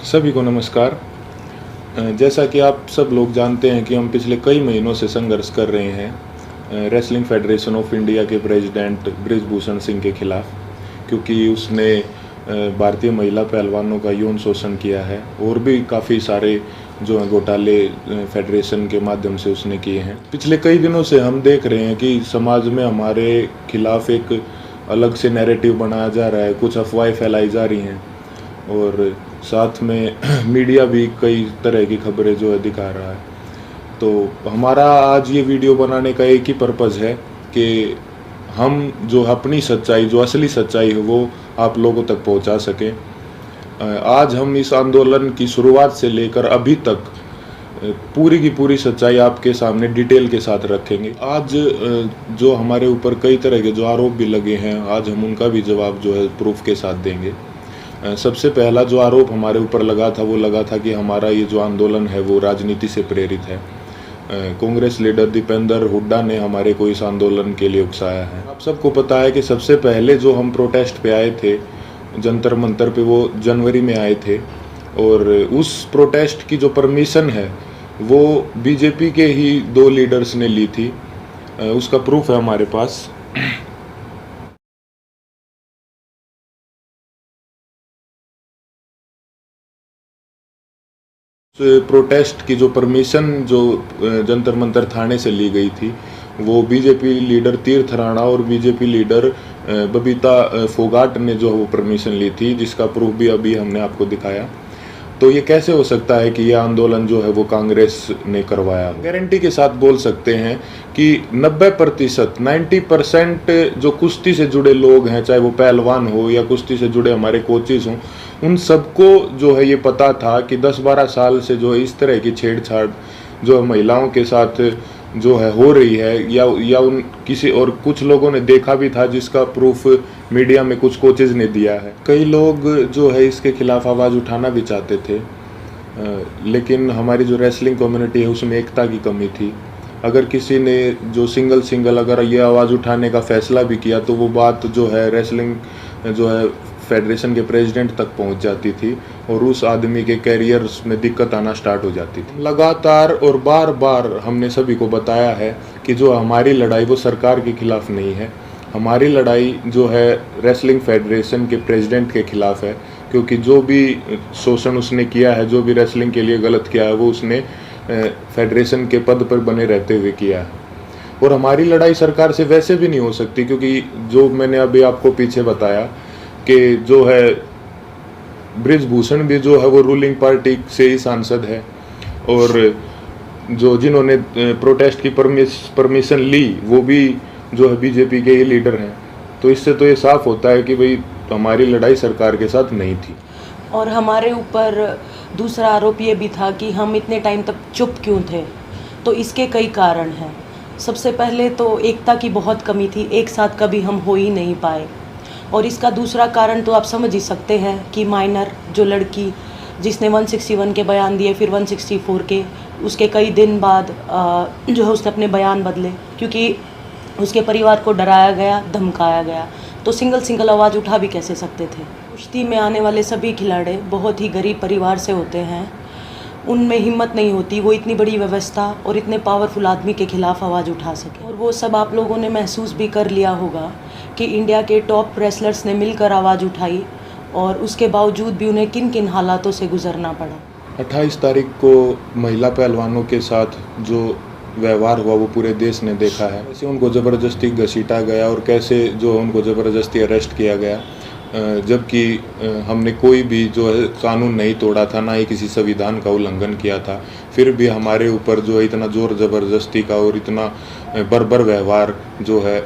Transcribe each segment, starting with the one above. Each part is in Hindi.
सभी को नमस्कार। जैसा कि आप सब लोग जानते हैं कि हम पिछले कई महीनों से संघर्ष कर रहे हैं रेसलिंग फेडरेशन ऑफ इंडिया के प्रेसिडेंट बृजभूषण सिंह के खिलाफ, क्योंकि उसने भारतीय महिला पहलवानों का यौन शोषण किया है और भी काफ़ी सारे जो हैं घोटाले फेडरेशन के माध्यम से उसने किए हैं। पिछले कई दिनों से हम देख रहे हैं कि समाज में हमारे खिलाफ एक अलग से नैरेटिव बनाया जा रहा है, कुछ अफवाहें फैलाई जा रही हैं और साथ में मीडिया भी कई तरह की खबरें जो है दिखा रहा है। तो हमारा आज ये वीडियो बनाने का एक ही पर्पज़ है कि हम जो अपनी सच्चाई, जो असली सच्चाई है वो आप लोगों तक पहुंचा सकें। आज हम इस आंदोलन की शुरुआत से लेकर अभी तक पूरी की पूरी सच्चाई आपके सामने डिटेल के साथ रखेंगे। आज जो हमारे ऊपर कई तरह के जो आरोप भी लगे हैं, आज हम उनका भी जवाब जो है प्रूफ के साथ देंगे। सबसे पहला जो आरोप हमारे ऊपर लगा था वो लगा था कि हमारा ये जो आंदोलन है वो राजनीति से प्रेरित है। कांग्रेस लीडर दीपेंद्र हुड्डा ने हमारे को इस आंदोलन के लिए उकसाया है। आप सबको पता है कि सबसे पहले जो हम प्रोटेस्ट पे आए थे जंतर मंतर पे, वो जनवरी में आए थे और उस प्रोटेस्ट की जो परमिशन है वो बीजेपी के ही 2 लीडर्स ने ली थी। उसका प्रूफ है हमारे पास। प्रोटेस्ट की जो परमिशन जो जंतर मंतर थाने से ली गई थी वो बीजेपी लीडर तीर्थ राणा और बीजेपी लीडर बबीता फोगाट ने जो वो परमिशन ली थी, जिसका प्रूफ भी अभी हमने आपको दिखाया। तो ये कैसे हो सकता है कि ये आंदोलन जो है वो कांग्रेस ने करवाया? गारंटी के साथ बोल सकते हैं कि 90% 90% जो कुश्ती से जुड़े लोग हैं, चाहे वो पहलवान हो या कुश्ती से जुड़े हमारे कोचेस हों, उन सबको जो है ये पता था कि 10-12 साल से जो है इस तरह की छेड़छाड़ जो महिलाओं के साथ जो है हो रही है, या उन किसी और कुछ लोगों ने देखा भी था, जिसका प्रूफ मीडिया में कुछ कोचेज ने दिया है। कई लोग जो है इसके खिलाफ आवाज़ उठाना भी चाहते थे, लेकिन हमारी जो रेसलिंग कम्युनिटी है उसमें एकता की कमी थी। अगर किसी ने जो सिंगल अगर ये आवाज़ उठाने का फैसला भी किया तो वो बात जो है रेसलिंग जो है फेडरेशन के प्रेसिडेंट तक पहुंच जाती थी और उस आदमी के कैरियर में दिक्कत आना स्टार्ट हो जाती थी। लगातार और बार बार हमने सभी को बताया है कि जो हमारी लड़ाई वो सरकार के खिलाफ नहीं है, हमारी लड़ाई जो है रेसलिंग फेडरेशन के प्रेसिडेंट के खिलाफ है, क्योंकि जो भी शोषण उसने किया है, जो भी रेसलिंग के लिए गलत किया है, वो उसने फेडरेशन के पद पर बने रहते हुए किया है। और हमारी लड़ाई सरकार से वैसे भी नहीं हो सकती, क्योंकि जो मैंने अभी आपको पीछे बताया कि जो है बृजभूषण भी जो है वो रूलिंग पार्टी से ही सांसद है और जो जिन्होंने प्रोटेस्ट की परमिशन ली वो भी जो है बीजेपी के ही लीडर हैं। तो इससे तो ये साफ होता है कि भाई हमारी लड़ाई सरकार के साथ नहीं थी। और हमारे ऊपर दूसरा आरोप ये भी था कि हम इतने टाइम तक चुप क्यों थे। तो इसके कई कारण हैं। सबसे पहले तो एकता की बहुत कमी थी, एक साथ कभी हम हो ही नहीं पाए। और इसका दूसरा कारण तो आप समझ ही सकते हैं कि माइनर जो लड़की जिसने 161 के बयान दिए, फिर 164 के, उसके कई दिन बाद जो है उसने अपने बयान बदले, क्योंकि उसके परिवार को डराया गया, धमकाया गया। तो सिंगल आवाज़ उठा भी कैसे सकते थे। कुश्ती में आने वाले सभी खिलाड़ी बहुत ही गरीब परिवार से होते हैं, उनमें हिम्मत नहीं होती वो इतनी बड़ी व्यवस्था और इतने पावरफुल आदमी के खिलाफ आवाज़ उठा सके। और वो सब आप लोगों ने महसूस भी कर लिया होगा कि इंडिया के टॉप रेसलर्स ने मिलकर आवाज़ उठाई और उसके बावजूद भी उन्हें किन किन हालातों से गुजरना पड़ा। 28 तारीख को महिला पहलवानों के साथ जो व्यवहार हुआ वो पूरे देश ने देखा है। कैसे उनको ज़बरदस्ती घसीटा गया और कैसे जो उनको ज़बरदस्ती अरेस्ट किया गया, जबकि हमने कोई भी जो है कानून नहीं तोड़ा था, ना ही किसी संविधान का उल्लंघन किया था। फिर भी हमारे ऊपर जो है इतना ज़ोर ज़बरदस्ती का और इतना बर्बर व्यवहार जो है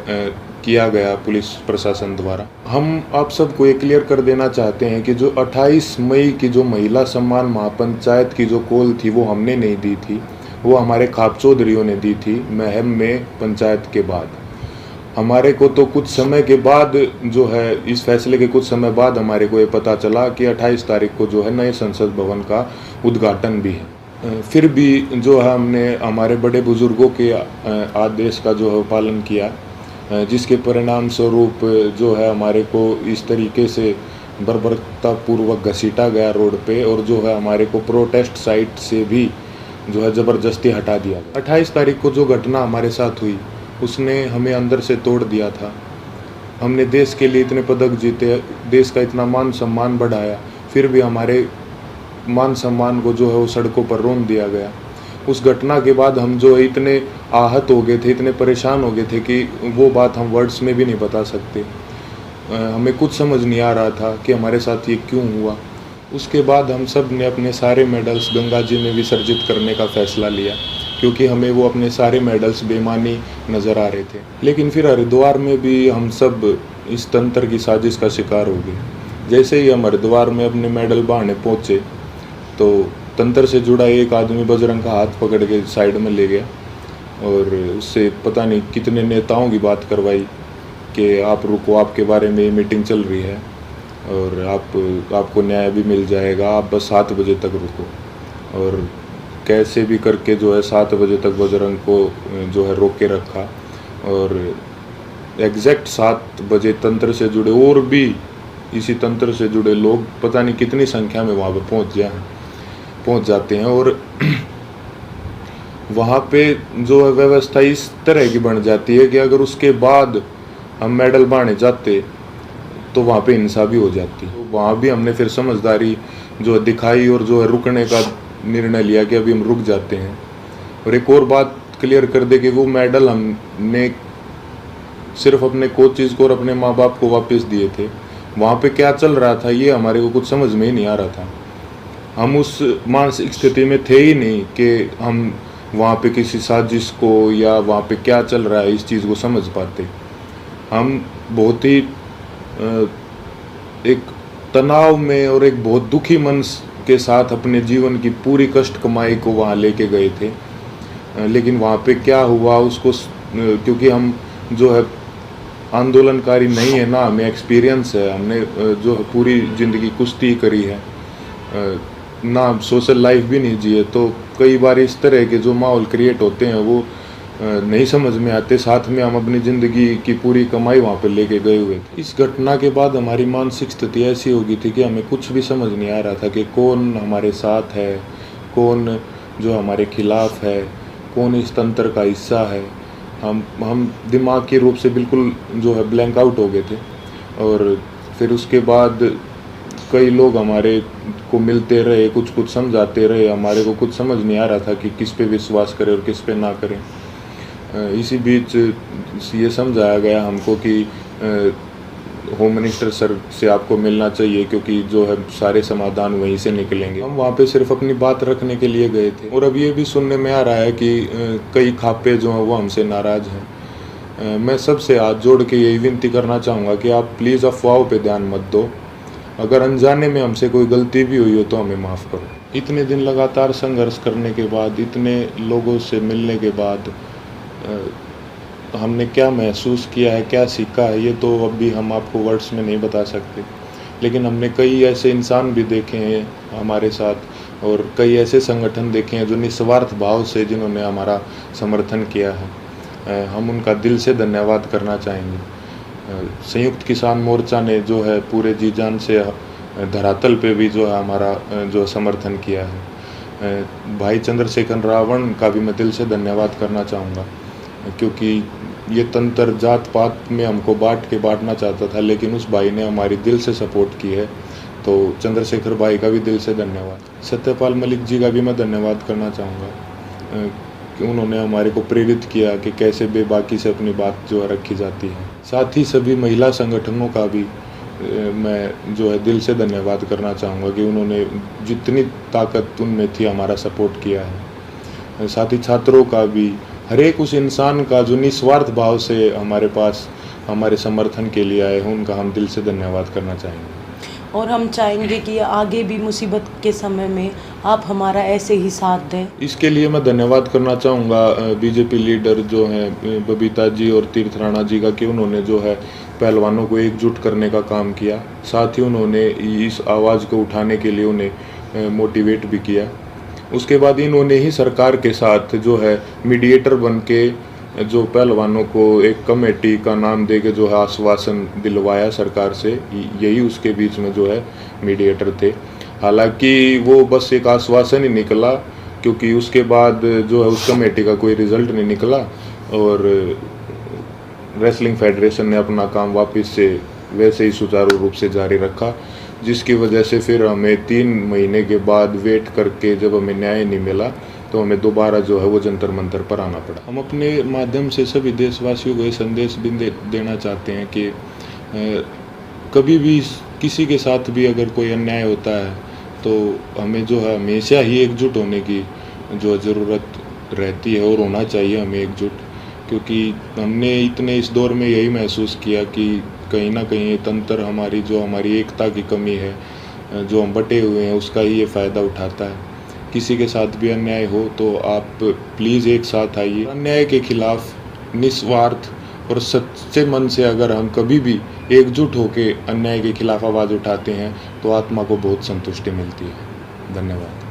किया गया पुलिस प्रशासन द्वारा। हम आप सबको ये क्लियर कर देना चाहते हैं कि जो 28 मई की जो महिला सम्मान महापंचायत की जो कॉल थी वो हमने नहीं दी थी, वो हमारे खाप चौधरियों ने दी थी महम में पंचायत के बाद। हमारे को तो कुछ समय के बाद जो है इस फैसले के कुछ समय बाद हमारे को ये पता चला कि 28 तारीख को जो है नए संसद भवन का उद्घाटन भी है। फिर भी जो है हमने हमारे बड़े बुजुर्गों के आदेश का जो है पालन किया, जिसके परिणाम स्वरूप जो है हमारे को इस तरीके से बर्बरतापूर्वक घसीटा गया रोड पे, और जो है हमारे को प्रोटेस्ट साइट से भी जो है ज़बरदस्ती हटा दिया गया। 28 तारीख को जो घटना हमारे साथ हुई उसने हमें अंदर से तोड़ दिया था। हमने देश के लिए इतने पदक जीते, देश का इतना मान सम्मान बढ़ाया, फिर भी हमारे मान सम्मान को जो है वो सड़कों पर रोन दिया गया। उस घटना के बाद हम जो है इतने आहत हो गए थे, इतने परेशान हो गए थे कि वो बात हम वर्ड्स में भी नहीं बता सकते। हमें कुछ समझ नहीं आ रहा था कि हमारे साथ ये क्यों हुआ। उसके बाद हम सब ने अपने सारे मेडल्स गंगा जी में विसर्जित करने का फ़ैसला लिया, क्योंकि हमें वो अपने सारे मेडल्स बेईमानी नज़र आ रहे थे। लेकिन फिर हरिद्वार में भी हम सब इस तंत्र की साजिश का शिकार हो गए। जैसे ही हम हरिद्वार में अपने मेडल बहाने पहुँचे तो तंत्र से जुड़ा एक आदमी बजरंग का हाथ पकड़ के साइड में ले गया और उससे पता नहीं कितने नेताओं की बात करवाई कि आप रुको, आपके बारे में मीटिंग चल रही है और आपको न्याय भी मिल जाएगा, आप बस 7 बजे तक रुको। और कैसे भी करके जो है 7 बजे तक बजरंग को जो है रोक के रखा, और एग्जैक्ट 7 बजे तंत्र से जुड़े और भी इसी तंत्र से जुड़े लोग पता नहीं कितनी संख्या में वहाँ पे पहुँच जाते हैं। और वहाँ पे जो है व्यवस्था इस तरह की बन जाती है कि अगर उसके बाद हम मेडल बांटने जाते तो वहाँ पे हिंसा भी हो जाती। तो वहाँ भी हमने फिर समझदारी जो है दिखाई और जो है रुकने का निर्णय लिया कि अभी हम रुक जाते हैं। और एक और बात क्लियर कर दे कि वो मेडल हमने सिर्फ अपने कोचेज़ को और अपने माँ बाप को वापस दिए थे। वहाँ पे क्या चल रहा था ये हमारे को कुछ समझ में ही नहीं आ रहा था। हम उस मानसिक स्थिति में थे ही नहीं कि हम वहाँ पे किसी साजिश को या वहाँ पे क्या चल रहा है इस चीज़ को समझ पाते। हम बहुत ही एक तनाव में और एक बहुत दुखी मन के साथ अपने जीवन की पूरी कष्ट कमाई को वहाँ लेके गए थे। लेकिन वहाँ पे क्या हुआ उसको, क्योंकि हम जो है आंदोलनकारी नहीं है ना, हमें एक्सपीरियंस है, हमने जो है पूरी ज़िंदगी कुश्ती करी है ना, सोशल लाइफ भी नहीं जिए, तो कई बार इस तरह के जो माहौल क्रिएट होते हैं वो नहीं समझ में आते। साथ में हम अपनी ज़िंदगी की पूरी कमाई वहाँ पे लेके गए हुए थे। इस घटना के बाद हमारी मानसिक स्थिति ऐसी हो गई थी कि हमें कुछ भी समझ नहीं आ रहा था कि कौन हमारे साथ है, कौन जो हमारे खिलाफ है, कौन इस तंत्र का हिस्सा है। हम दिमागी रूप से बिल्कुल जो है ब्लैंक आउट हो गए थे। और फिर उसके बाद कई लोग हमारे को मिलते रहे, कुछ समझाते रहे, हमारे को कुछ समझ नहीं आ रहा था कि किस पे विश्वास करें और किस पे ना करें। इसी बीच ये समझाया गया हमको कि होम मिनिस्टर सर से आपको मिलना चाहिए, क्योंकि जो है सारे समाधान वहीं से निकलेंगे। हम वहाँ पे सिर्फ अपनी बात रखने के लिए गए थे। और अब ये भी सुनने में आ रहा है कि कई खापे जो हैं वो हमसे नाराज़ हैं। मैं सबसे हाथ जोड़ के यही विनती करना चाहूँगा कि आप प्लीज़ अफवाहों पे ध्यान मत दो। अगर अनजाने में हमसे कोई गलती भी हुई हो तो हमें माफ़ करो। इतने दिन लगातार संघर्ष करने के बाद, इतने लोगों से मिलने के बाद हमने क्या महसूस किया है, क्या सीखा है, ये तो अभी हम आपको वर्ड्स में नहीं बता सकते। लेकिन हमने कई ऐसे इंसान भी देखे हैं हमारे साथ, और कई ऐसे संगठन देखे हैं जो निस्वार्थ भाव से जिन्होंने हमारा समर्थन किया है। हम उनका दिल से धन्यवाद करना चाहेंगे। संयुक्त किसान मोर्चा ने जो है पूरे जी जान से धरातल पे भी जो है हमारा जो समर्थन किया है। भाई चंद्रशेखर रावण का भी मैं दिल से धन्यवाद करना चाहूँगा, क्योंकि ये तंत्र जात पात में हमको बांटना चाहता था, लेकिन उस भाई ने हमारी दिल से सपोर्ट की है। तो चंद्रशेखर भाई का भी दिल से धन्यवाद। सत्यपाल मलिक जी का भी मैं धन्यवाद करना चाहूँगा कि उन्होंने हमारे को प्रेरित किया कि कैसे बेबाकी से अपनी बात जो है रखी जाती है। साथ ही सभी महिला संगठनों का भी मैं जो है दिल से धन्यवाद करना चाहूँगा कि उन्होंने जितनी ताकत उनमें थी हमारा सपोर्ट किया है। साथ ही छात्रों का भी, हर एक उस इंसान का जो निस्वार्थ भाव से हमारे पास हमारे समर्थन के लिए आए हैं, उनका हम दिल से धन्यवाद करना चाहेंगे। और हम चाहेंगे कि आगे भी मुसीबत के समय में आप हमारा ऐसे ही साथ दें। इसके लिए मैं धन्यवाद करना चाहूँगा बीजेपी लीडर जो हैं बबीता जी और तीर्थ राणा जी का, कि उन्होंने जो है पहलवानों को एकजुट करने का काम किया। साथ ही उन्होंने इस आवाज़ को उठाने के लिए उन्हें मोटिवेट भी किया। उसके बाद इन्होंने ही सरकार के साथ जो है मीडिएटर बन के जो पहलवानों को एक कमेटी का नाम दे के जो है आश्वासन दिलवाया सरकार से, यही उसके बीच में जो है मीडिएटर थे। हालांकि वो बस एक आश्वासन ही निकला, क्योंकि उसके बाद जो है उस कमेटी का कोई रिज़ल्ट नहीं निकला और रेसलिंग फेडरेशन ने अपना काम वापस से वैसे ही सुचारू रूप से जारी रखा, जिसकी वजह से फिर हमें 3 महीने के बाद वेट करके जब हमें न्याय नहीं मिला तो हमें दोबारा जो है वो जंतर मंतर पर आना पड़ा। हम अपने माध्यम से सभी देशवासियों को ये संदेश भी देना चाहते हैं कि कभी भी किसी के साथ भी अगर कोई अन्याय होता है तो हमें जो है हमेशा ही एकजुट होने की जो ज़रूरत रहती है और होना चाहिए हमें एकजुट, क्योंकि हमने इतने इस दौर में यही महसूस किया कि कहीं ना कहीं ये तंत्र हमारी एकता की कमी है, जो हम बटे हुए हैं उसका ही ये फ़ायदा उठाता है। किसी के साथ भी अन्याय हो तो आप प्लीज़ एक साथ आइए। अन्याय के खिलाफ निस्वार्थ और सच्चे मन से अगर हम कभी भी एकजुट होकर अन्याय के खिलाफ आवाज़ उठाते हैं तो आत्मा को बहुत संतुष्टि मिलती है। धन्यवाद।